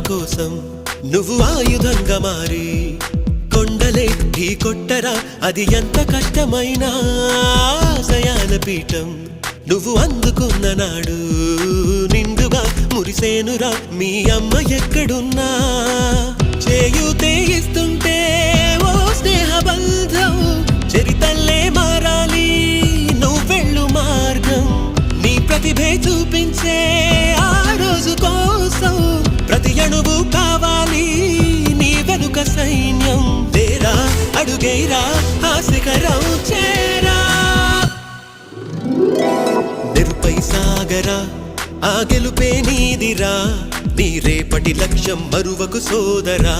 కోసం నువ్వు ఆయుధంగా మారి కొండలే ఢీ కొట్టరా అది ఎంత కష్టమైనా ఆశయాల పీఠం నువ్వు అందుకున్న నాడు నిండుగా మురిసేనురా మీ అమ్మ ఎక్కడున్నా చేయూతే ఇస్తుంటే ఓ స్నేహ బంధం చరితల్లే మారాలి నువ్వెళ్ళు మార్గం నీ ప్రతిభే చూపించే ఆ రోజు కోసం ప్రతి అణువు కావాలి నీ వెనుక సైన్యం లేరా అడుగేరా ఆ శిఖరం చేరా నిరుపై సాగరా ఆ గెలుపే నీదిరా నీ రేపటి లక్ష్యం మరువకు సోదరా